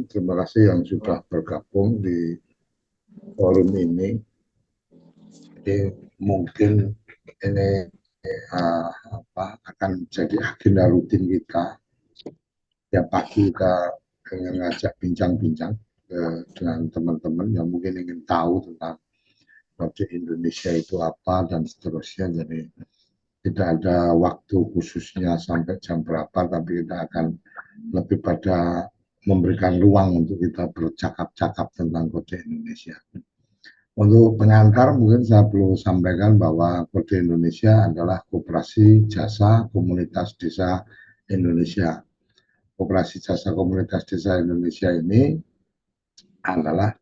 terima kasih yang sudah bergabung di forum ini. Jadi mungkin ini akan jadi agenda rutin kita. Tiap pagi kita ingin ngajak bincang-bincang dengan teman-teman yang mungkin ingin tahu tentang project Indonesia itu apa dan seterusnya. Jadi tidak ada waktu khususnya sampai jam berapa, tapi kita akan lebih pada memberikan ruang untuk kita bercakap-cakap tentang kode Indonesia. Untuk pengantar mungkin saya perlu sampaikan bahwa Kode Indonesia adalah Koperasi Jasa Komunitas Desa Indonesia. Koperasi Jasa Komunitas Desa Indonesia ini adalah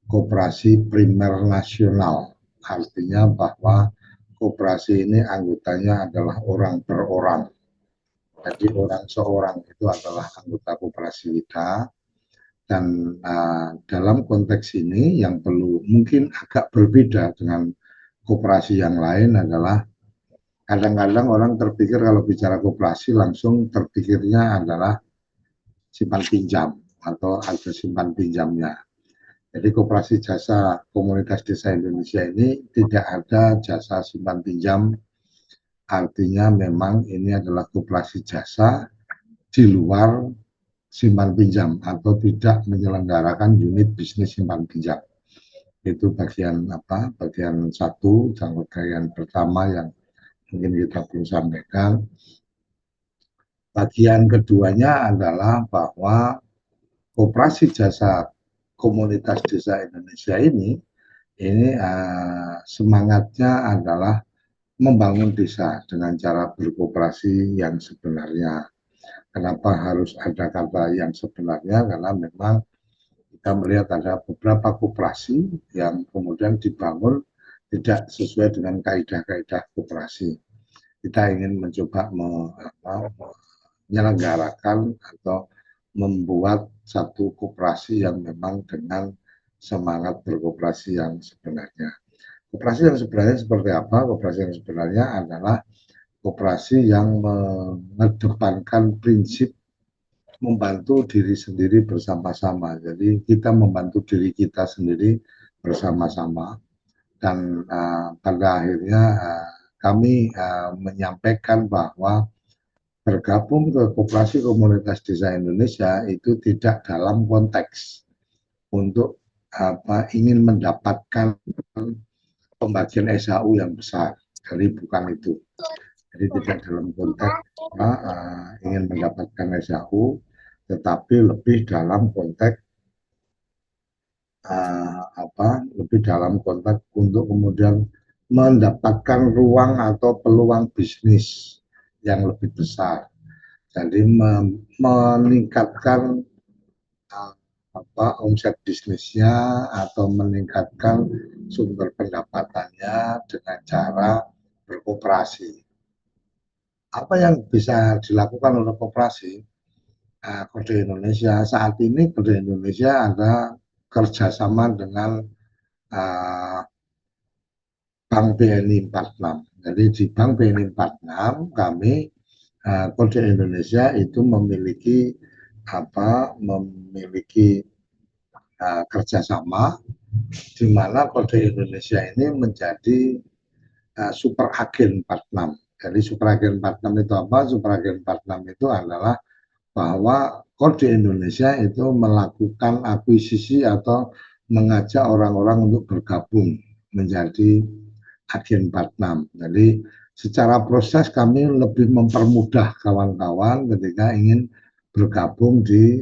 koperasi primer nasional. Artinya bahwa koperasi ini anggotanya adalah orang per orang. Jadi orang seorang itu adalah anggota koperasi kita. Dan dalam konteks ini yang perlu mungkin agak berbeda dengan koperasi yang lain adalah kadang-kadang orang terpikir kalau bicara koperasi langsung terpikirnya adalah simpan pinjam atau ada simpan pinjamnya. Jadi koperasi jasa komunitas desa Indonesia ini tidak ada jasa simpan pinjam, artinya memang ini adalah koperasi jasa di luar simpan pinjam atau tidak menyelenggarakan unit bisnis simpan pinjam. Itu bagian bagian satu dan bagian pertama yang mungkin kita perlu sampaikan. Bagian keduanya adalah bahwa koperasi jasa komunitas desa Indonesia ini semangatnya adalah membangun desa dengan cara berkooperasi yang sebenarnya. Kenapa harus ada kata yang sebenarnya? Karena memang kita melihat ada beberapa koperasi yang kemudian dibangun tidak sesuai dengan kaidah-kaidah koperasi. Kita ingin mencoba menyelenggarakan atau membuat satu koperasi yang memang dengan semangat berkooperasi yang sebenarnya. Koperasi yang sebenarnya seperti apa? Koperasi yang sebenarnya adalah koperasi yang mengedepankan prinsip membantu diri sendiri bersama-sama. Jadi kita membantu diri kita sendiri bersama-sama. Dan pada akhirnya kami menyampaikan bahwa bergabung ke Koperasi Komunitas Desa Indonesia itu tidak dalam konteks untuk ingin mendapatkan pembagian SHU yang besar. Jadi bukan itu. Jadi tidak dalam konteks ingin mendapatkan SHU, tetapi lebih dalam konteks lebih dalam konteks untuk kemudian mendapatkan ruang atau peluang bisnis yang lebih besar. Jadi meningkatkan omset bisnisnya atau meningkatkan sumber pendapatannya dengan cara berkooperasi. Apa yang bisa dilakukan oleh koperasi? Kode Indonesia saat ini, Kode Indonesia ada kerjasama dengan Bank BNI 46. Jadi di Bank BNI 46 kami Kode Indonesia itu memiliki kerjasama di mana Kode Indonesia ini menjadi super agen 46. Jadi super agen 46 itu apa? Super agen 46 itu adalah bahwa Kode Indonesia itu melakukan akuisisi atau mengajak orang-orang untuk bergabung menjadi agen 46. Jadi secara proses kami lebih mempermudah kawan-kawan ketika ingin bergabung di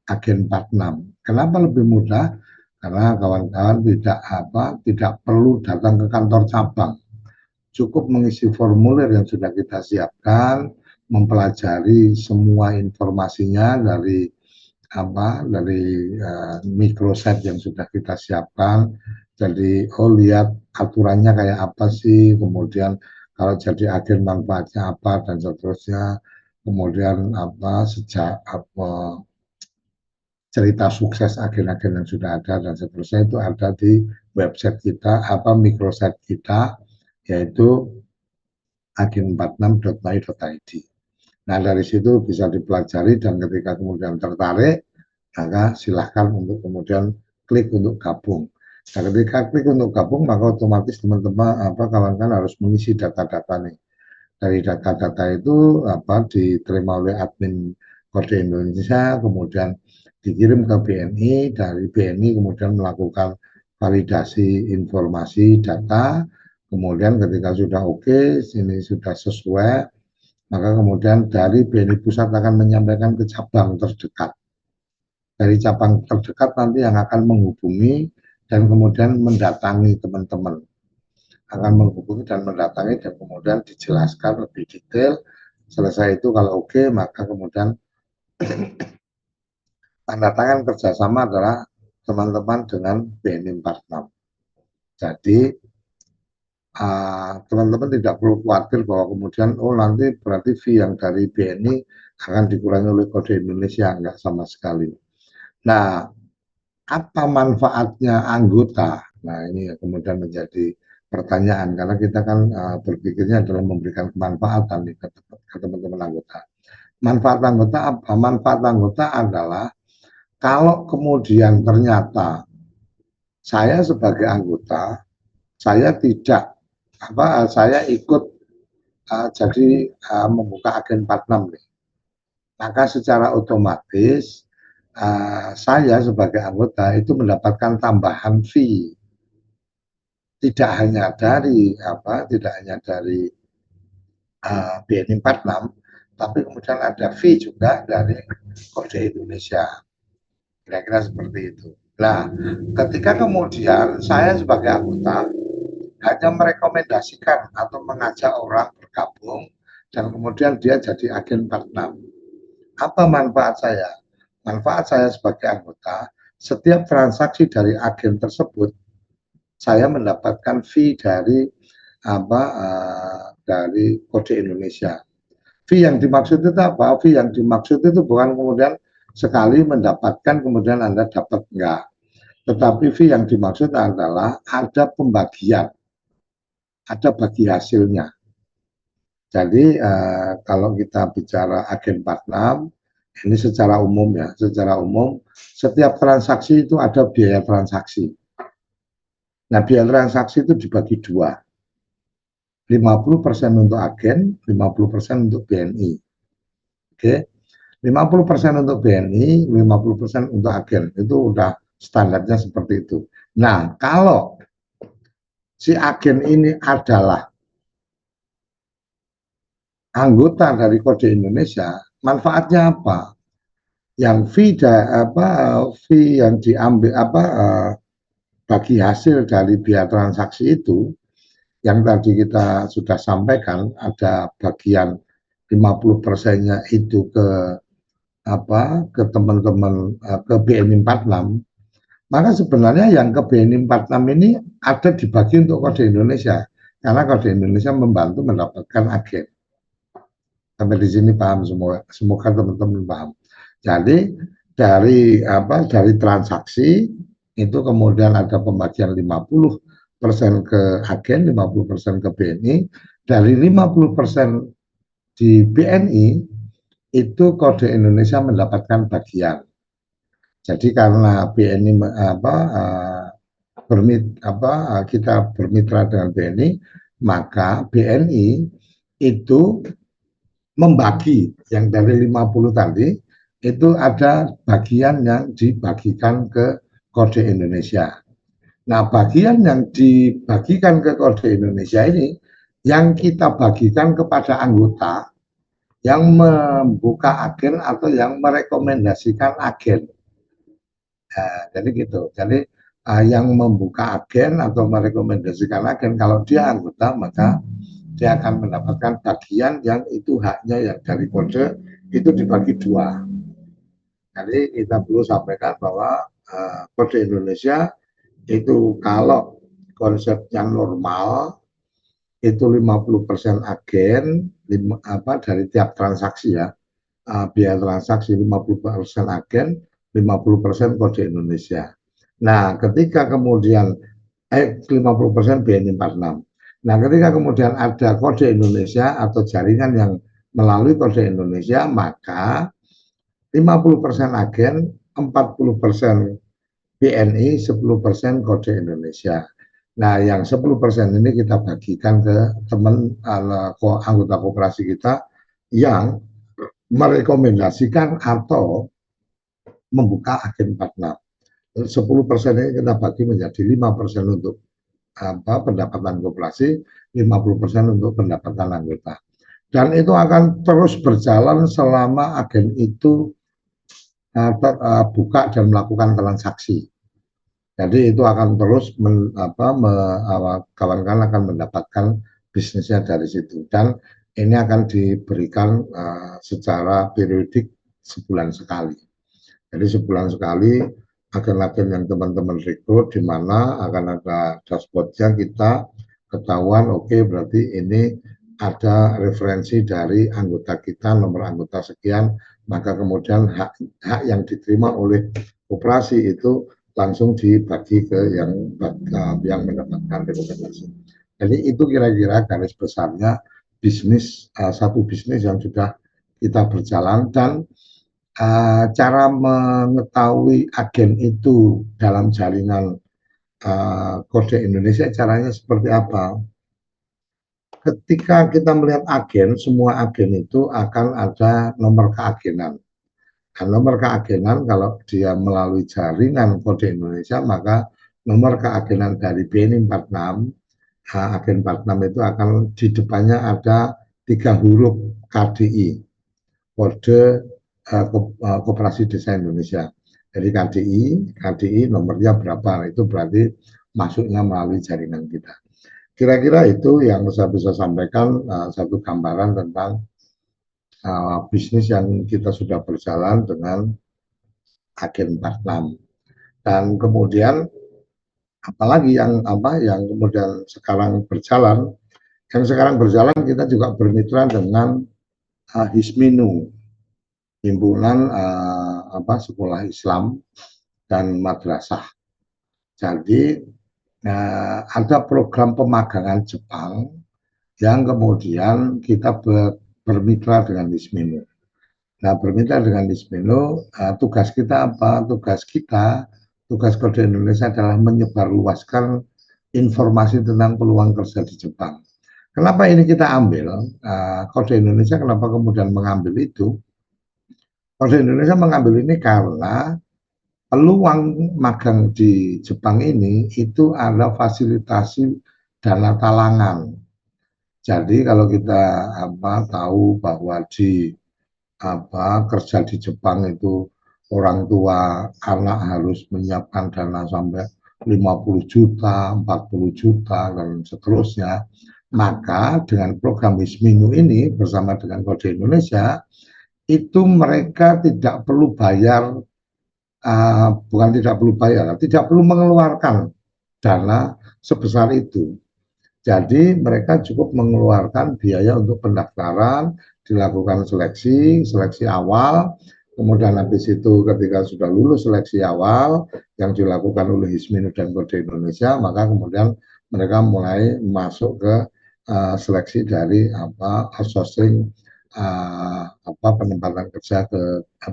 agen 46. Kenapa lebih mudah? Karena kawan-kawan tidak perlu datang ke kantor cabang. Cukup mengisi formulir yang sudah kita siapkan, mempelajari semua informasinya dari microsite yang sudah kita siapkan. Jadi lihat aturannya kayak apa sih, kemudian kalau jadi agen manfaatnya apa dan seterusnya, kemudian cerita sukses agen-agen yang sudah ada dan seterusnya itu ada di website kita, microsite kita, yaitu agen46.my.id. Nah dari situ bisa dipelajari dan ketika kemudian tertarik maka silahkan untuk kemudian klik untuk gabung. Nah, ketika klik untuk gabung, maka otomatis teman-teman kawan-kawan harus mengisi data-data nih. Dari data-data itu diterima oleh admin Kode Indonesia, kemudian dikirim ke BNI, dari BNI kemudian melakukan validasi informasi data, kemudian ketika sudah oke, ini sudah sesuai, maka kemudian dari BNI Pusat akan menyampaikan ke cabang terdekat. Dari cabang terdekat nanti yang akan menghubungi dan kemudian mendatangi teman-teman. Akan menghubungi dan mendatangi dan kemudian dijelaskan lebih detail. Selesai itu kalau oke, maka kemudian tanda tangan kerjasama adalah teman-teman dengan BNI 46. Jadi teman-teman tidak perlu khawatir bahwa kemudian nanti berarti fee yang dari BNI akan dikurangi oleh Kode Indonesia, enggak sama sekali. Nah, apa manfaatnya anggota? Nah, ini kemudian menjadi pertanyaan karena kita kan berpikirnya adalah memberikan kemanfaatan ke teman-teman anggota. Manfaat anggota apa? Manfaat anggota adalah kalau kemudian ternyata saya sebagai anggota, saya tidak saya ikut jadi membuka agen 46 nih. Maka secara otomatis saya sebagai anggota itu mendapatkan tambahan fee. Tidak hanya dari BNI 46, tapi kemudian ada fee juga dari Kode Indonesia. Kira-kira seperti itu. Nah, ketika kemudian saya sebagai anggota hanya merekomendasikan atau mengajak orang bergabung dan kemudian dia jadi agen 46. Apa manfaat saya? Manfaat saya sebagai anggota, setiap transaksi dari agen tersebut saya mendapatkan fee dari dari Kode Indonesia. Fee yang dimaksud itu apa? Fee yang dimaksud itu bukan kemudian sekali mendapatkan kemudian Anda dapat, enggak. Tetapi fee yang dimaksud adalah ada pembagian, ada bagi hasilnya. Jadi kalau kita bicara agen 46, ini secara umum ya, secara umum setiap transaksi itu ada biaya transaksi. Nah, biaya transaksi itu dibagi dua. 50% untuk agen, 50% untuk BNI. Oke. 50% untuk BNI, 50% untuk agen. Itu udah standarnya seperti itu. Nah, kalau si agen ini adalah anggota dari Kode Indonesia, manfaatnya apa? Yang fee yang diambil bagi hasil dari biaya transaksi itu yang tadi kita sudah sampaikan, ada bagian 50%-nya itu ke teman-teman ke BNI 46, maka sebenarnya yang ke BNI 46 ini ada dibagi untuk Kode Indonesia karena Kode Indonesia membantu mendapatkan agen. Sampai di sini paham semua, semoga teman-teman paham. Jadi dari transaksi itu kemudian ada pembagian 50% ke agen, 50% ke BNI. Dari 50% di BNI itu Kode Indonesia mendapatkan bagian. Jadi karena BNI kita bermitra dengan BNI, maka BNI itu membagi yang dari 50 tadi itu ada bagian yang dibagikan ke Kode Indonesia. Nah, bagian yang dibagikan ke Kode Indonesia ini yang kita bagikan kepada anggota yang membuka agen atau yang merekomendasikan agen. Nah, jadi gitu. Jadi yang membuka agen atau merekomendasikan agen kalau dia anggota maka dia akan mendapatkan bagian yang itu haknya yang dari kode itu dibagi dua. Jadi kita perlu sampaikan bahwa Kode Indonesia itu kalau konsep yang normal itu 50% agen dari tiap transaksi ya, biaya transaksi 50% agen, 50% Kode Indonesia. Nah, ketika kemudian 50% BNI 46. Nah, ketika kemudian ada Kode Indonesia atau jaringan yang melalui Kode Indonesia, maka 50% agen, 40% BNI, 10% kode Indonesia. Nah, yang 10% ini kita bagikan ke teman anggota koperasi kita yang merekomendasikan atau membuka agen 46. 10% ini kita bagi menjadi 5% untuk pendapatan koperasi, 50% untuk pendapatan anggota. Dan itu akan terus berjalan selama agen itu buka dan melakukan transaksi. Jadi itu akan terus kawan-kawan akan mendapatkan bisnisnya dari situ, dan ini akan diberikan secara periodik sebulan sekali. Jadi sebulan sekali agen-agen yang teman-teman rekrut di mana akan ada dashboardnya, kita ketahuan berarti ini ada referensi dari anggota kita, nomor anggota sekian, maka kemudian hak yang diterima oleh koperasi itu langsung dibagi ke yang mendapatkan rekomendasi. Jadi itu kira-kira garis besarnya satu bisnis yang sudah kita berjalan. Dan cara mengetahui agen itu dalam jaringan kode Indonesia, caranya seperti apa? Ketika kita melihat agen, semua agen itu akan ada nomor keagenan. Nah, nomor keagenan kalau dia melalui jaringan kode Indonesia, maka nomor keagenan dari BNI 46, agen 46 itu akan di depannya ada 3 huruf KDI, kode Koperasi Desa Indonesia. Jadi KDI nomornya berapa, itu berarti masuknya melalui jaringan kita. Kira-kira itu yang saya bisa sampaikan, satu gambaran tentang bisnis yang kita sudah berjalan dengan agen 46. Dan kemudian apalagi yang kemudian sekarang berjalan, kita juga bermitra dengan Hisminu, himpunan sekolah Islam dan madrasah. Jadi ada program pemagangan Jepang yang kemudian kita bermitra dengan Hisminu. Nah, bermitra dengan Hisminu, tugas kita apa? Tugas Kode Indonesia adalah menyebarluaskan informasi tentang peluang kerja di Jepang. Kenapa ini kita ambil? Kode Indonesia kenapa kemudian mengambil itu? Kode Indonesia mengambil ini karena peluang magang di Jepang ini itu ada fasilitasi dana talangan. Jadi kalau kita tahu bahwa kerja di Jepang itu orang tua anak harus menyiapkan dana sampai 50 juta, 40 juta, dan seterusnya. Maka dengan program Hisminu ini bersama dengan Kode Indonesia, itu mereka tidak perlu bayar, tidak perlu mengeluarkan dana sebesar itu. Jadi mereka cukup mengeluarkan biaya untuk pendaftaran, dilakukan seleksi awal, kemudian habis itu ketika sudah lulus seleksi awal yang dilakukan oleh Hisminu dan Kode Indonesia, maka kemudian mereka mulai masuk ke seleksi dari outsourcing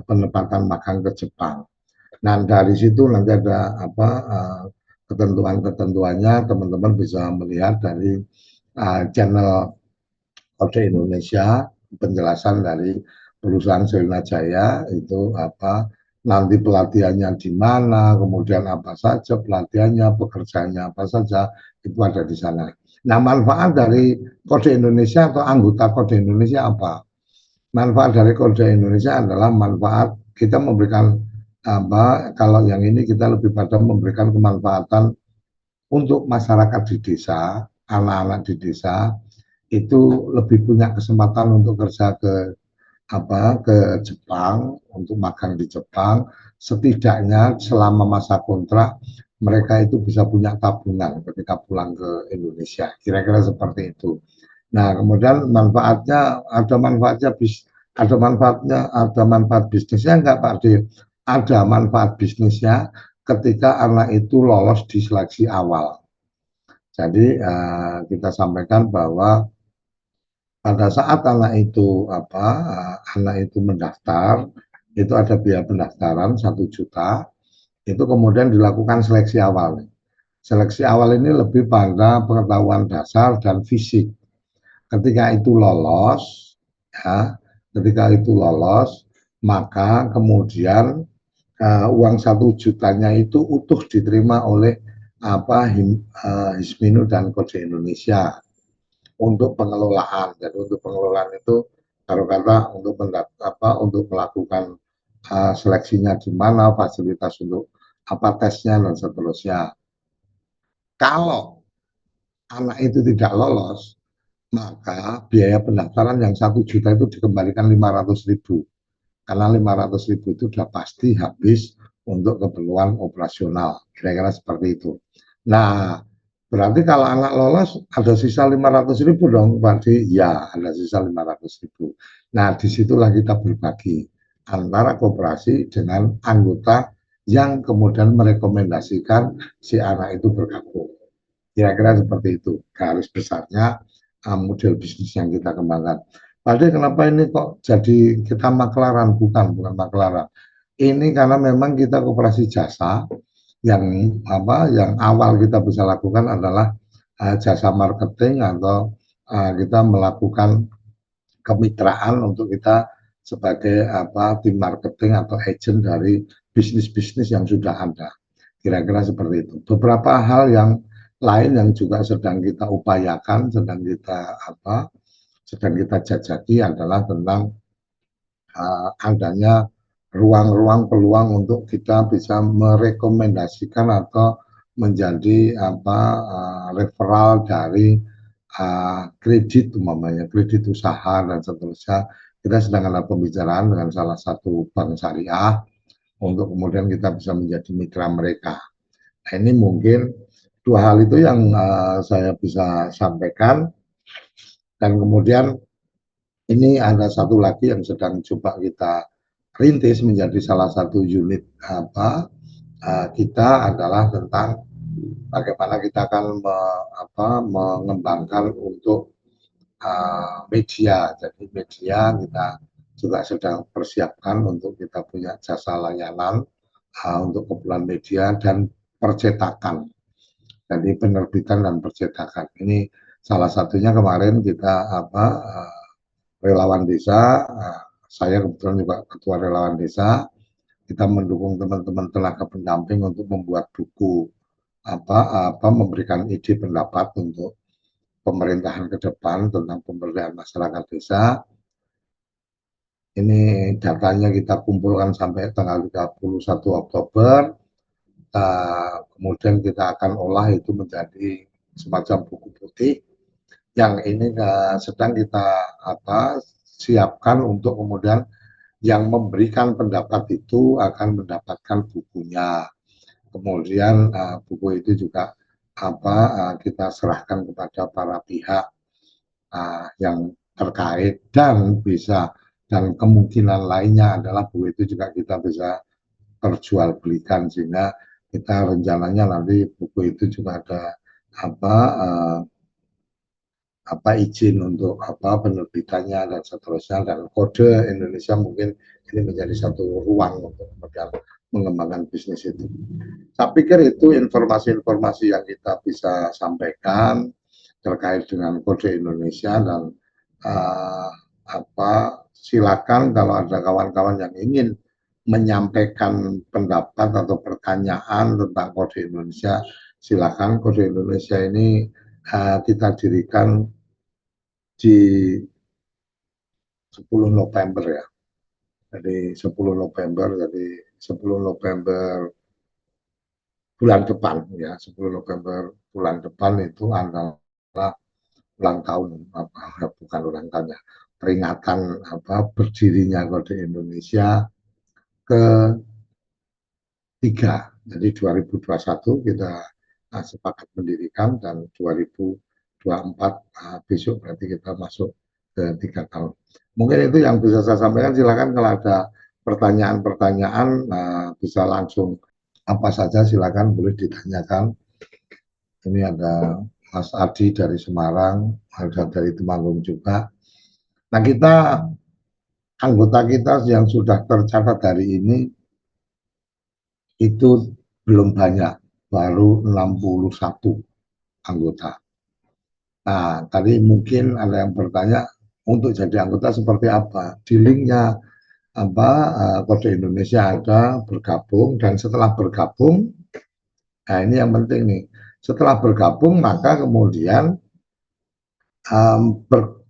penempatan magang ke Jepang. Nah, dari situ nanti ada ketentuan-ketentuannya, teman-teman bisa melihat dari channel Kode Indonesia, penjelasan dari perusahaan Selina Jaya itu nanti pelatihannya di mana, kemudian apa saja pelatihannya, pekerjaannya apa saja, itu ada di sana. Nah, manfaat dari Kode Indonesia atau anggota Kode Indonesia apa? Manfaat dari Kode Indonesia adalah manfaat kita memberikan kalau yang ini kita lebih pada memberikan kemanfaatan untuk masyarakat di desa, anak-anak di desa itu lebih punya kesempatan untuk kerja ke Jepang, untuk magang di Jepang. Setidaknya selama masa kontrak mereka itu bisa punya tabungan ketika pulang ke Indonesia. Kira-kira seperti itu. Nah, kemudian ada manfaat bisnisnya enggak, Pak D? Ada manfaat bisnisnya ketika anak itu lolos di seleksi awal. Jadi kita sampaikan bahwa pada saat anak itu mendaftar, itu ada biaya pendaftaran 1 juta, itu kemudian dilakukan seleksi awal. Seleksi awal ini lebih pada pengetahuan dasar dan fisik. Ketika itu lolos, ya, ketika itu lolos, maka kemudian uang 1 jutanya itu utuh diterima oleh Hisminu dan Kode Indonesia untuk pengelolaan. Jadi untuk pengelolaan itu taruh kata untuk melakukan seleksinya di mana, fasilitas untuk apa tesnya dan seterusnya. Kalau anak itu tidak lolos, maka biaya pendaftaran yang 1 juta itu dikembalikan 500.000. Karena 500.000 itu sudah pasti habis untuk keperluan operasional. Kira-kira seperti itu. Nah, berarti kalau anak lolos ada sisa 500.000 dong, berarti ya ada sisa 500.000. Nah, disitulah kita berbagi antara koperasi dengan anggota yang kemudian merekomendasikan si anak itu bergabung. Kira-kira seperti itu garis besarnya model bisnis yang kita kembangkan. Padahal kenapa ini kok jadi kita maklaran? Bukan maklaran. Ini karena memang kita koperasi jasa yang yang awal kita bisa lakukan adalah jasa marketing atau kita melakukan kemitraan untuk kita sebagai tim marketing atau agent dari bisnis-bisnis yang sudah ada. Kira-kira seperti itu. Beberapa hal yang lain yang juga sedang kita upayakan, sedang kita jajaki adalah tentang adanya ruang-ruang peluang untuk kita bisa merekomendasikan atau menjadi referral dari kredit umpamanya, kredit usaha dan seterusnya. Kita sedang ada pembicaraan dengan salah satu bank syariah untuk kemudian kita bisa menjadi mitra mereka. Nah, ini mungkin dua hal itu yang saya bisa sampaikan, dan kemudian ini ada satu lagi yang sedang coba kita rintis menjadi salah satu unit kita adalah tentang bagaimana kita akan mengembangkan untuk media. Jadi media kita juga sedang persiapkan untuk kita punya jasa layanan untuk keperluan media dan percetakan. Jadi penerbitan dan percetakan. Ini salah satunya kemarin kita relawan desa, saya kebetulan juga ketua relawan desa, kita mendukung teman-teman tenaga pendamping untuk membuat buku memberikan ide pendapat untuk pemerintahan ke depan tentang pemberdayaan masyarakat desa. Ini datanya kita kumpulkan sampai tanggal 31 Oktober. Kemudian kita akan olah itu menjadi semacam buku putih yang ini sedang kita siapkan untuk kemudian yang memberikan pendapat itu akan mendapatkan bukunya. Kemudian buku itu juga kita serahkan kepada para pihak yang terkait, dan kemungkinan lainnya adalah buku itu juga kita bisa perjualbelikan, sehingga kita rencananya nanti buku itu juga ada izin untuk penerbitannya dan seterusnya, dan kode Indonesia mungkin ini menjadi satu ruang untuk mengembangkan bisnis itu. Saya pikir itu informasi-informasi yang kita bisa sampaikan terkait dengan kode Indonesia, dan silakan kalau ada kawan-kawan yang ingin menyampaikan pendapat atau pertanyaan tentang kode Indonesia, silakan. Kode Indonesia ini kita dirikan di 10 November ya. Jadi 10 November, jadi 10 November bulan depan ya, 10 November bulan depan itu adalah ulang tahun, bukan ulang tahun ya, peringatan berdirinya Kode Indonesia ke-3. Jadi 2021 kita sepakat mendirikan, dan 2024 besok berarti kita masuk ke 3 tahun. Mungkin itu yang bisa saya sampaikan. Silakan kalau ada pertanyaan-pertanyaan bisa langsung apa saja, silakan boleh ditanyakan. Ini ada Mas Adi dari Semarang, ada dari Temanggung juga. Nah, kita anggota kita yang sudah tercatat hari ini itu belum banyak, baru 61 anggota. Nah, tadi mungkin ada yang bertanya, untuk jadi anggota seperti apa? Di linknya apa Kode Indonesia ada, bergabung, dan setelah bergabung, nah ini yang penting nih, setelah bergabung maka kemudian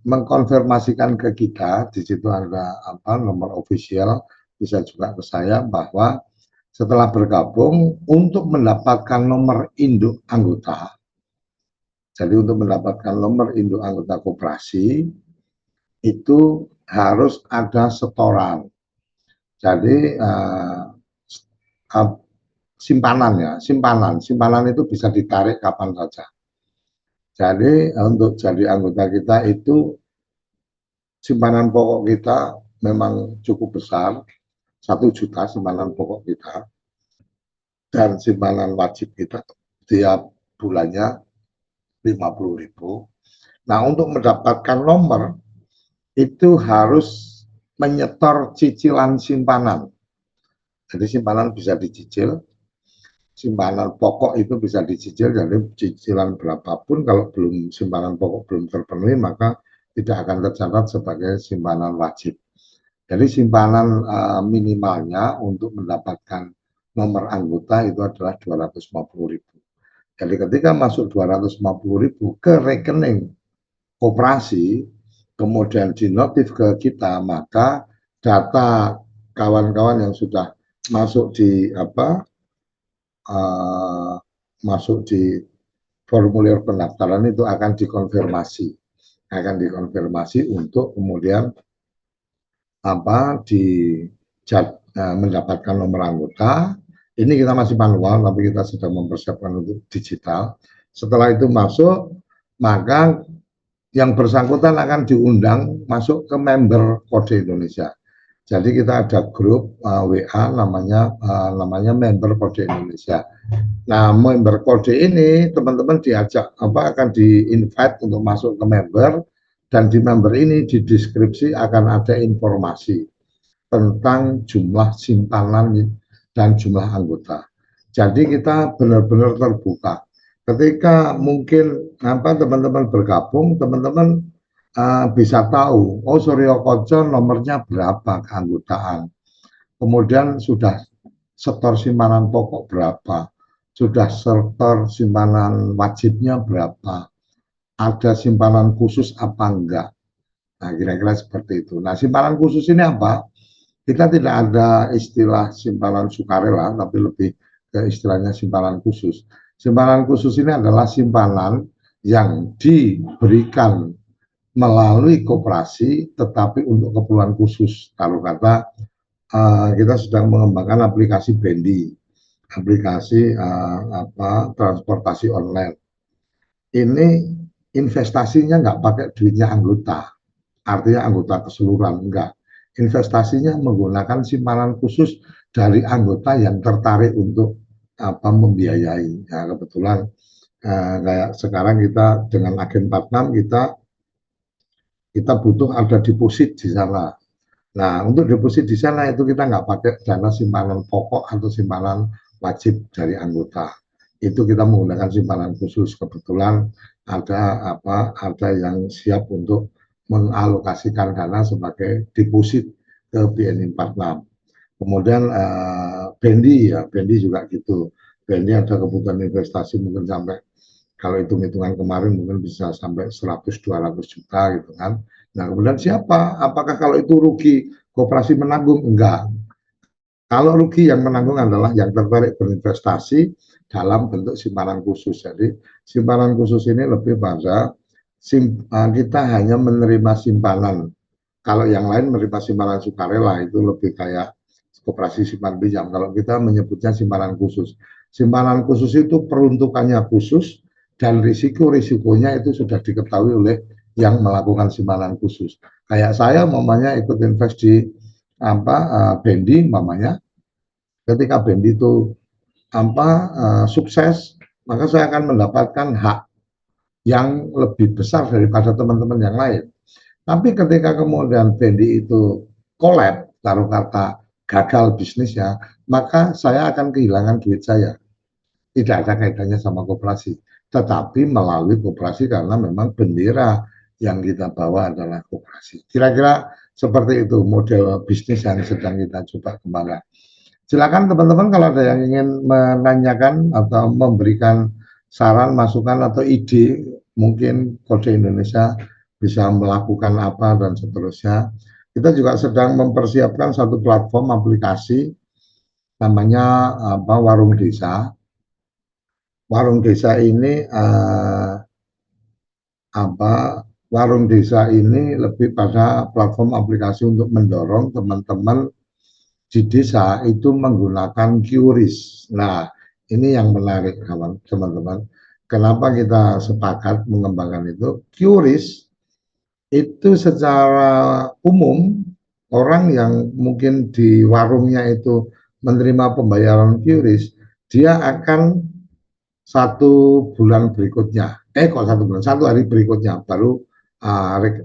mengkonfirmasikan ke kita, di situ ada apa nomor official, bisa juga ke saya, bahwa setelah bergabung untuk mendapatkan nomor induk anggota. Jadi untuk mendapatkan nomor induk anggota koperasi itu harus ada setoran. Jadi simpanan ya, simpanan itu bisa ditarik kapan saja. Jadi untuk jadi anggota kita itu simpanan pokok kita memang cukup besar, 1 juta simpanan pokok kita, dan simpanan wajib kita tiap bulannya 50.000. Nah, untuk mendapatkan nomor itu harus menyetor cicilan simpanan. Jadi simpanan bisa dicicil, simpanan pokok itu bisa dicicil, jadi cicilan berapapun kalau belum simpanan pokok belum terpenuhi maka tidak akan tercatat sebagai simpanan wajib. Jadi simpanan minimalnya untuk mendapatkan nomor anggota itu adalah 250.000. Jadi ketika masuk 250.000 ke rekening koperasi, kemudian dinotif ke kita, maka data kawan-kawan yang sudah masuk di apa masuk di formulir pendaftaran itu akan dikonfirmasi untuk kemudian mendapatkan nomor anggota. Ini kita masih manual, tapi kita sudah mempersiapkan untuk digital. Setelah itu masuk, maka yang bersangkutan akan diundang masuk ke member Kode Indonesia. Jadi kita ada grup WA namanya member Kode Indonesia. Nah, member kode ini teman-teman diajak akan di-invite untuk masuk ke member, dan di member ini di deskripsi akan ada informasi tentang jumlah simpanan dan jumlah anggota. Jadi kita benar-benar terbuka. Ketika mungkin teman-teman bergabung, teman-teman bisa tahu, oh Suryo Koco nomornya berapa keanggotaan. Kemudian sudah setor simpanan pokok berapa, sudah setor simpanan wajibnya berapa, ada simpanan khusus apa enggak. Nah, kira-kira seperti itu. Nah, simpanan khusus ini apa? Kita tidak ada istilah simpanan sukarela, tapi lebih ke istilahnya simpanan khusus. Simpanan khusus ini adalah simpanan yang diberikan melalui koperasi, tetapi untuk keperluan khusus. Kalau kata kita sedang mengembangkan aplikasi Bendi, aplikasi transportasi online. Ini investasinya nggak pakai duitnya anggota, artinya anggota keseluruhan, enggak. Investasinya menggunakan simpanan khusus dari anggota yang tertarik untuk membiayai. Nah, kebetulan kayak sekarang kita dengan agen 46 kita butuh ada deposit di sana. Nah, untuk deposit di sana itu kita nggak pakai dana simpanan pokok atau simpanan wajib dari anggota. Itu kita menggunakan simpanan khusus. Kebetulan ada yang siap untuk mengalokasikan dana sebagai deposit ke BNI 46. Kemudian Bendi juga gitu. Bendi ada kebutuhan investasi mungkin sampai, kalau hitung-hitungan kemarin mungkin bisa sampai 100-200 juta gitu kan. Nah, kemudian siapa? Apakah kalau itu rugi koperasi menanggung? Enggak. Kalau rugi yang menanggung adalah yang tertarik berinvestasi dalam bentuk simpanan khusus. Jadi simpanan khusus ini lebih pada kita hanya menerima simpanan. Kalau yang lain menerima simpanan sukarela itu lebih kayak koperasi simpan pinjam. Kalau kita menyebutnya simpanan khusus. Simpanan khusus itu peruntukannya khusus dan risiko-risikonya itu sudah diketahui oleh yang melakukan simpanan khusus. Kayak saya mamanya ikut invest di Bendi mamanya, ketika Bendi itu sukses, maka saya akan mendapatkan hak yang lebih besar daripada teman-teman yang lain. Tapi ketika kemudian Bendi itu collab, taruh kata gagal bisnisnya, maka saya akan kehilangan duit saya. Tidak ada kaitannya sama koperasi, tetapi melalui koperasi karena memang bendera yang kita bawa adalah koperasi. Kira-kira seperti itu model bisnis yang sedang kita coba kembangkan. Silakan teman-teman kalau ada yang ingin menanyakan atau memberikan saran, masukan atau ide, mungkin Kode Indonesia bisa melakukan apa dan seterusnya. Kita juga sedang mempersiapkan satu platform aplikasi namanya Warung Desa. Warung Desa ini Warung Desa ini lebih pada platform aplikasi untuk mendorong teman-teman di desa itu menggunakan QRIS. Nah, ini yang menarik teman-teman. Kenapa kita sepakat mengembangkan itu? QRIS itu secara umum orang yang mungkin di warungnya itu menerima pembayaran QRIS, dia akan satu bulan berikutnya, kok satu bulan, satu hari berikutnya baru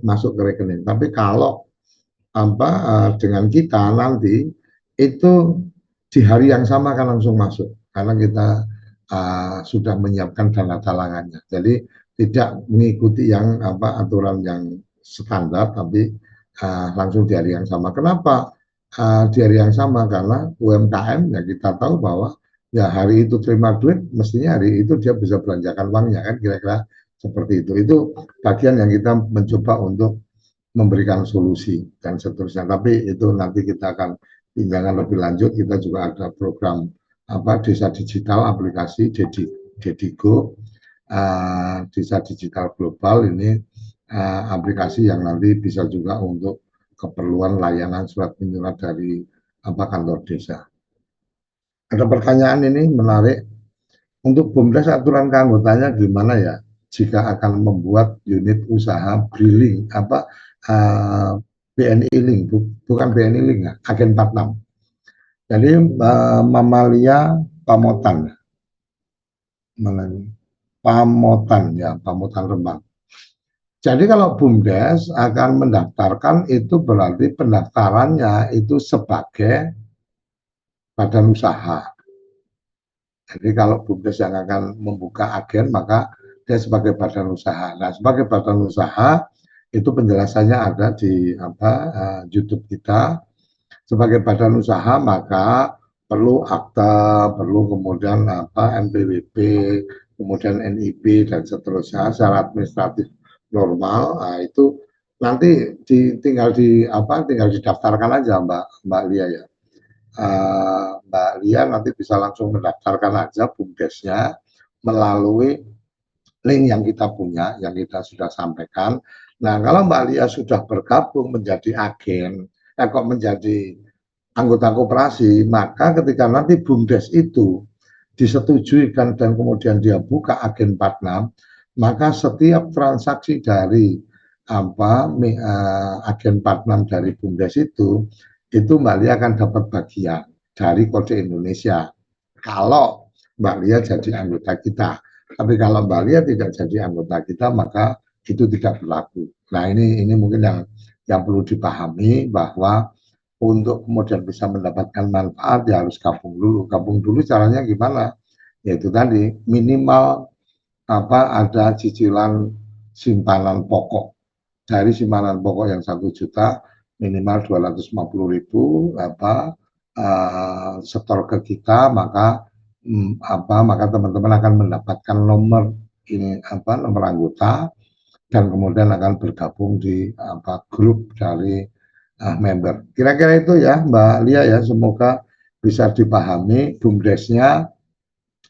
masuk ke rekening. Tapi kalau dengan kita nanti itu di hari yang sama akan langsung masuk karena kita sudah menyiapkan dana talangannya. Jadi tidak mengikuti yang aturan yang standar, tapi langsung di hari yang sama. Kenapa di hari yang sama? Karena UMKM ya kita tahu bahwa ya hari itu terima duit, mestinya hari itu dia bisa belanjakan uangnya kan, kira-kira seperti itu. Itu bagian yang kita mencoba untuk memberikan solusi dan seterusnya. Tapi itu nanti kita akan bincangkan lebih lanjut. Kita juga ada program desa digital aplikasi Dedigo, desa digital global. Ini aplikasi yang nanti bisa juga untuk keperluan layanan surat menyurat dari kantor desa. Ada pertanyaan ini menarik. Untuk BUMDes aturan keanggotaannya gimana ya? Jika akan membuat unit usaha briling BNI Link, bukan BNI Link ya, Agen 46. Jadi Mamalia Pamotan, Pamotan Rembang. Jadi kalau BUMDes akan mendaftarkan itu berarti pendaftarannya itu sebagai badan usaha. Jadi kalau BUMDes yang akan membuka agen, maka dia sebagai badan usaha. Nah, sebagai badan usaha itu penjelasannya ada di YouTube kita. Sebagai badan usaha maka perlu akta, perlu kemudian NPWP, kemudian NIB dan seterusnya, secara administratif normal. Nah, itu nanti tinggal didaftarkan aja Mbak Lia ya. Mbak Lia nanti bisa langsung mendaftarkan aja BUMDesnya melalui link yang kita punya, yang kita sudah sampaikan. Nah, kalau Mbak Lia sudah bergabung menjadi agen, kok menjadi anggota koperasi, maka ketika nanti BUMDes itu disetujui dan kemudian dia buka agen 46, maka setiap transaksi dari agen 46 dari BUMDes itu Mbak Lia akan dapat bagian dari Kode Indonesia kalau Mbak Lia jadi anggota kita. Tapi kalau Mbak Lia tidak jadi anggota kita, maka itu tidak berlaku. Nah, ini mungkin yang perlu dipahami, bahwa untuk kemudian bisa mendapatkan manfaat ya harus gabung dulu. Gabung dulu caranya gimana? Yaitu tadi minimal ada cicilan simpanan pokok. Dari simpanan pokok yang 1 juta minimal 250.000 setor ke kita, maka teman-teman akan mendapatkan nomor anggota dan kemudian akan bergabung di grup dari member. Kira-kira itu ya Mbak Lia ya, semoga bisa dipahami BUMDesnya.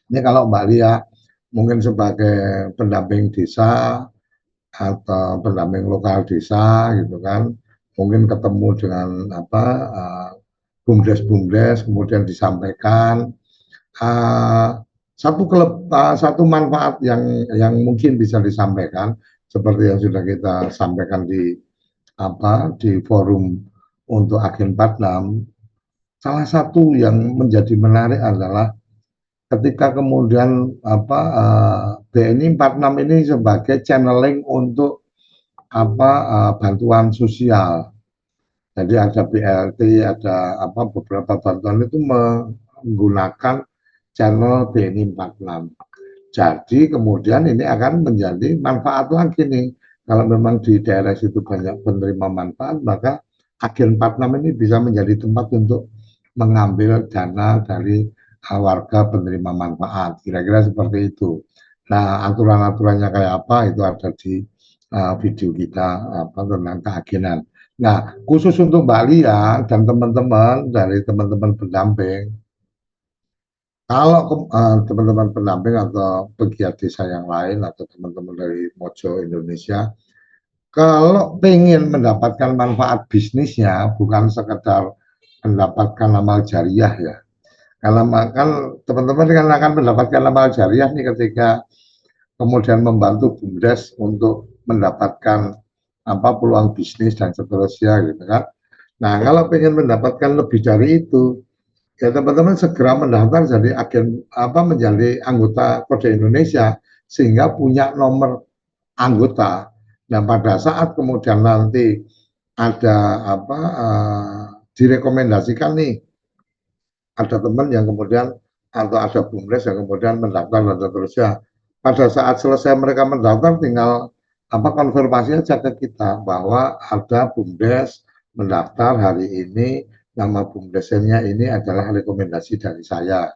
Ini kalau Mbak Lia mungkin sebagai pendamping desa atau pendamping lokal desa gitu kan, mungkin ketemu dengan BUMDes kemudian disampaikan satu manfaat yang mungkin bisa disampaikan seperti yang sudah kita sampaikan di forum untuk agen 46. Salah satu yang menjadi menarik adalah ketika kemudian BNI 46 ini sebagai channeling untuk bantuan sosial. Jadi ada BLT, ada apa beberapa bantuan itu menggunakan channel BNI 46. Jadi kemudian ini akan menjadi manfaat lagi nih. Kalau memang di daerah situ banyak penerima manfaat, maka Agen 46 ini bisa menjadi tempat untuk mengambil dana dari warga penerima manfaat. Kira-kira seperti itu. Nah, aturan-aturannya kayak apa itu ada di video kita apa tentang keagenan. Nah, khusus untuk Mbak Lia dan teman-teman dari teman-teman pendamping, kalau teman-teman pendamping atau pegiat desa yang lain atau teman-teman dari Mojo Indonesia, kalau ingin mendapatkan manfaat bisnisnya, bukan sekedar mendapatkan amal jariah ya. Karena kan teman-teman kan akan mendapatkan amal jariah nih ketika kemudian membantu BUMDes untuk mendapatkan apa peluang bisnis dan seterusnya gitu kan. Nah, kalau ingin mendapatkan lebih dari itu, ya teman-teman segera mendaftar jadi agen apa menjadi anggota Kode Indonesia sehingga punya nomor anggota. Nah, pada saat kemudian nanti ada apa direkomendasikan nih ada teman yang kemudian atau ada BUMDes yang kemudian mendaftar dan seterusnya. Pada saat selesai mereka mendaftar tinggal apa konfirmasi aja ke kita bahwa ada BUMDes mendaftar hari ini, nama BUMDesnya ini adalah rekomendasi dari saya.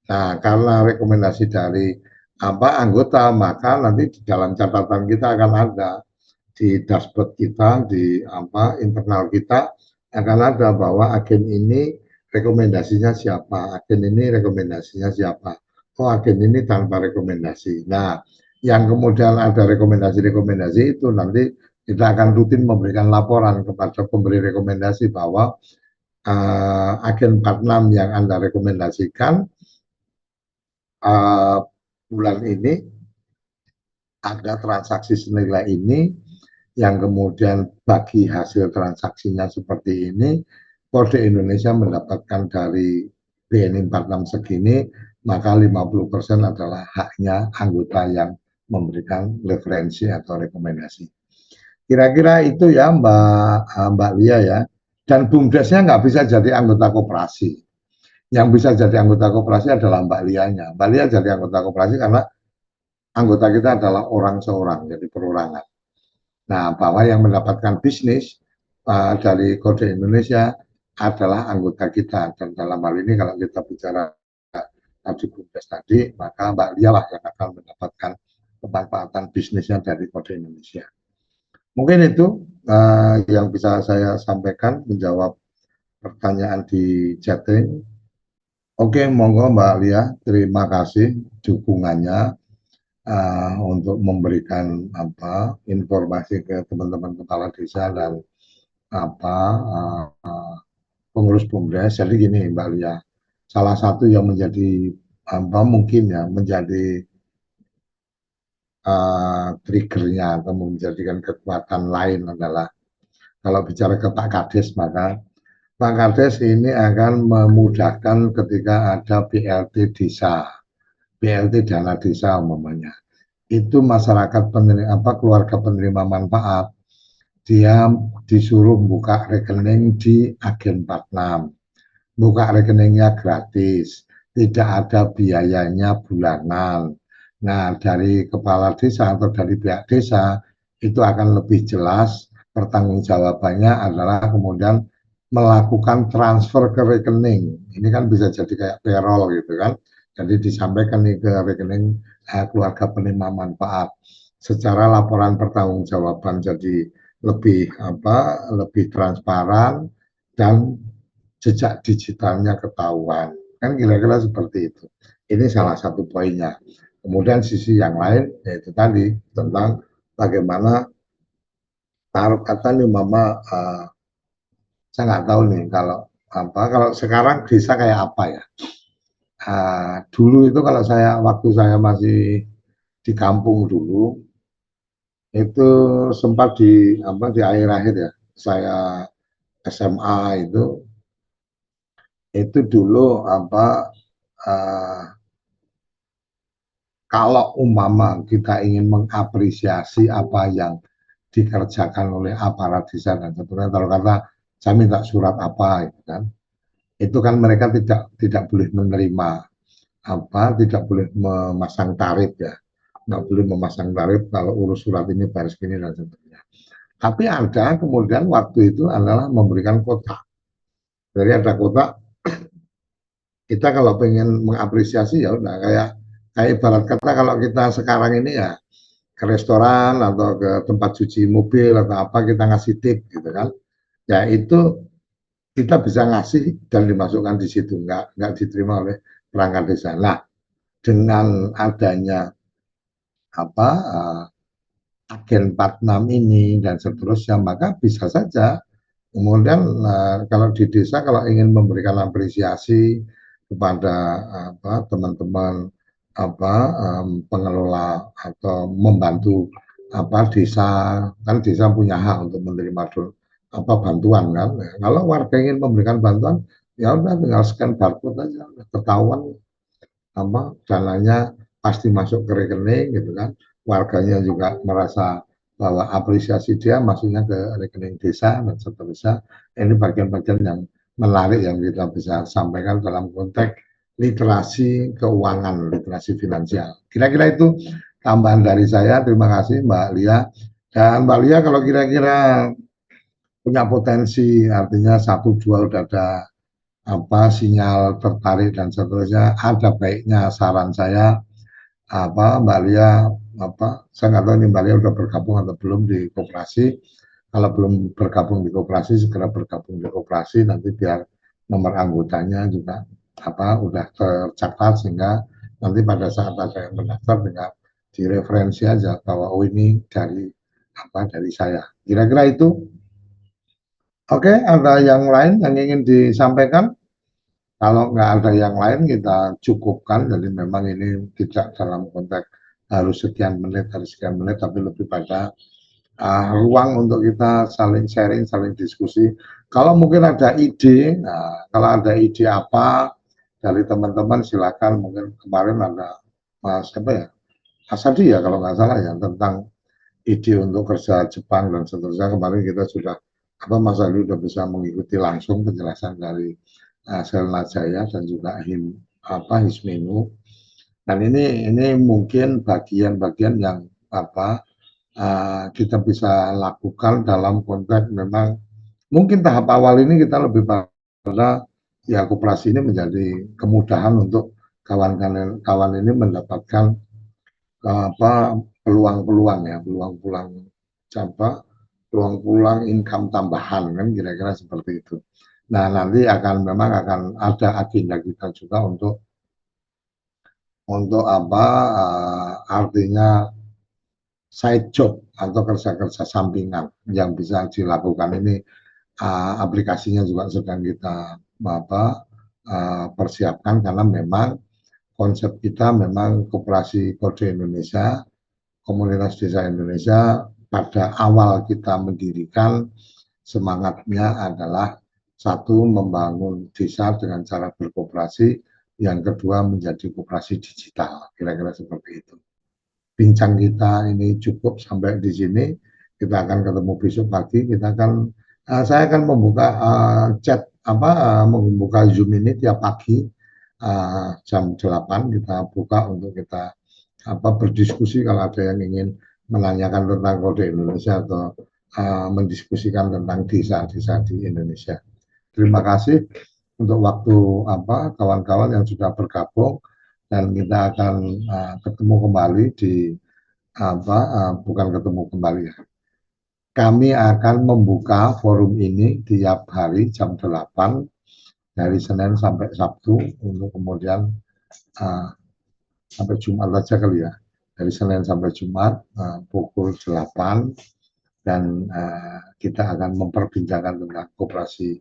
Nah, karena rekomendasi dari apa anggota, maka nanti di dalam catatan kita akan ada di dashboard kita, di apa internal kita akan ada bahwa agen ini rekomendasinya siapa, agen ini rekomendasinya siapa. Oh, agen ini tanpa rekomendasi. Nah, yang kemudian ada rekomendasi-rekomendasi itu nanti kita akan rutin memberikan laporan kepada pemberi rekomendasi bahwa agen 46 yang Anda rekomendasikan bulan ini ada transaksi senilai ini yang kemudian bagi hasil transaksinya seperti ini, Kode Indonesia mendapatkan dari BNI 46 segini, maka 50% adalah haknya anggota yang memberikan referensi atau rekomendasi. Kira-kira itu ya Mbak Lia ya. Dan BUMDesnya nggak bisa jadi anggota koperasi. Yang bisa jadi anggota koperasi adalah Mbak Lianya. Mbak Lia jadi anggota koperasi karena anggota kita adalah orang seorang, jadi perorangan. Nah, bahwa yang mendapatkan bisnis dari Kode Indonesia adalah anggota kita. Dan dalam hal ini kalau kita bicara tadi BUMDes tadi, maka Mbak Lia lah yang akan mendapatkan kemanfaatan bisnisnya dari Kode Indonesia. Mungkin itu yang bisa saya sampaikan menjawab pertanyaan di chatting. Oke, monggo Mbak Lia, terima kasih dukungannya untuk memberikan apa informasi ke teman-teman kepala desa dan apa pengurus BUMDes. Jadi gini Mbak Lia, salah satu yang menjadi apa mungkin ya menjadi triggernya atau menjadikan kekuatan lain adalah kalau bicara ke Pak Kades maka Pak Kades ini akan memudahkan ketika ada BLT desa, BLT dana desa umpamanya. Itu masyarakat penerima apa keluarga penerima manfaat dia disuruh buka rekening di Agen 46. Buka rekeningnya gratis, tidak ada biayanya bulanan. Nah, dari kepala desa atau dari pihak desa itu akan lebih jelas pertanggungjawabannya adalah kemudian melakukan transfer ke rekening. Ini kan bisa jadi kayak payroll gitu kan. Jadi disampaikan nih ke rekening keluarga penerima manfaat. Secara laporan pertanggungjawaban jadi lebih apa lebih transparan dan jejak digitalnya ketahuan. Kan kira-kira seperti itu. Ini salah satu poinnya. Kemudian sisi yang lain yaitu tadi tentang bagaimana taruh kata nih mama saya nggak tahu nih kalau apa kalau sekarang desa kayak apa ya. Dulu itu kalau saya waktu saya masih di kampung dulu itu sempat di apa di akhir-akhir ya saya SMA itu dulu apa uh, kalau umpama kita ingin mengapresiasi apa yang dikerjakan oleh aparat desa dan sebagainya, kalau kata saya minta surat apa, gitu kan. Itu kan mereka tidak boleh menerima apa, tidak boleh memasang tarif ya, nggak boleh memasang tarif kalau urus surat ini bayar segini dan sebagainya. Tapi ada kemudian waktu itu adalah memberikan kota. Jadi ada kota, kita kalau pengen mengapresiasi ya udah kayak kayak ibarat kata kalau kita sekarang ini ya ke restoran atau ke tempat cuci mobil atau apa kita ngasih tip gitu kan. Ya itu kita bisa ngasih dan dimasukkan di situ, nggak diterima oleh perangkat desa. Nah, dengan adanya apa agen 46 ini dan seterusnya, maka bisa saja kemudian kalau di desa kalau ingin memberikan apresiasi kepada apa teman-teman apa pengelola atau membantu apa desa, kan desa punya hak untuk menerima apa bantuan kan. Nah, kalau warga ingin memberikan bantuan ya udah tinggal scan barcode aja udah ketahuan apa dananya pasti masuk ke rekening gitu kan. Warganya juga merasa bahwa apresiasi dia masuknya ke rekening desa dan seterusnya. Ini bagian-bagian yang menarik yang kita bisa sampaikan dalam konteks literasi keuangan, literasi finansial. Kira-kira itu tambahan dari saya. Terima kasih Mbak Lia. Dan Mbak Lia kalau kira-kira punya potensi, artinya satu dua udah ada apa sinyal tertarik dan seterusnya, ada baiknya saran saya apa Mbak Lia apa saya nggak tahu ini Mbak Lia udah bergabung atau belum di koperasi. Kalau belum bergabung di koperasi segera bergabung di koperasi nanti biar nomor anggotanya juga apa udah tercatat sehingga nanti pada saat ada yang mendaftar tinggal direferensi aja bahwa oh ini dari apa dari saya. Kira-kira itu. Oke, ada yang lain yang ingin disampaikan? Kalau nggak ada yang lain kita cukupkan, jadi memang ini tidak dalam konteks harus sekian menit, harus sekian menit, tapi lebih pada ruang untuk kita saling sharing, saling diskusi. Kalau mungkin ada ide, nah, kalau ada ide apa dari teman-teman silakan. Mungkin kemarin ada Mas siapa ya, Mas Adi ya kalau nggak salah ya tentang ide untuk kerja Jepang dan seterusnya. Kemarin kita sudah apa Mas Ali sudah bisa mengikuti langsung penjelasan dari Selna Jaya dan juga apa Hisminu. Dan ini mungkin bagian-bagian yang apa kita bisa lakukan dalam konteks memang mungkin tahap awal ini kita lebih pada ya koperasi ini menjadi kemudahan untuk kawan-kawan ini mendapatkan apa peluang-peluang ya peluang-peluang apa peluang-peluang income tambahan kan kira-kira seperti itu. Nah nanti memang akan ada agenda kita juga untuk apa artinya side job atau kerja-kerja sampingan yang bisa dilakukan ini aplikasinya juga sedang kita apa persiapkan karena memang konsep kita memang Koperasi Kode Indonesia, Komunitas Desa Indonesia pada awal kita mendirikan semangatnya adalah satu membangun desa dengan cara berkooperasi, yang kedua menjadi koperasi digital, kira-kira seperti itu. Bincang kita ini cukup sampai di sini. Kita akan ketemu besok pagi. Saya akan membuka chat membuka Zoom ini tiap pagi jam 8 kita buka untuk kita berdiskusi kalau ada yang ingin menanyakan tentang kode Indonesia atau mendiskusikan tentang desa-desa di Indonesia. Terima kasih untuk waktu kawan-kawan yang sudah bergabung dan kita akan ketemu kembali di bukan ketemu kembali ya. Kami akan membuka forum ini tiap hari jam 8 dari Senin sampai Sabtu untuk kemudian sampai Jumat saja kali ya. Dari Senin sampai Jumat pukul 8 dan kita akan memperbincangkan tentang koperasi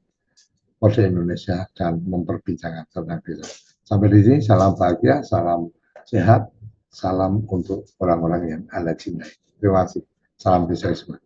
Kode Indonesia dan memperbincangkan tentang desa. Sampai di sini salam bahagia, salam sehat, salam untuk orang-orang yang Anda cintai. Terima kasih. Salam desa semua.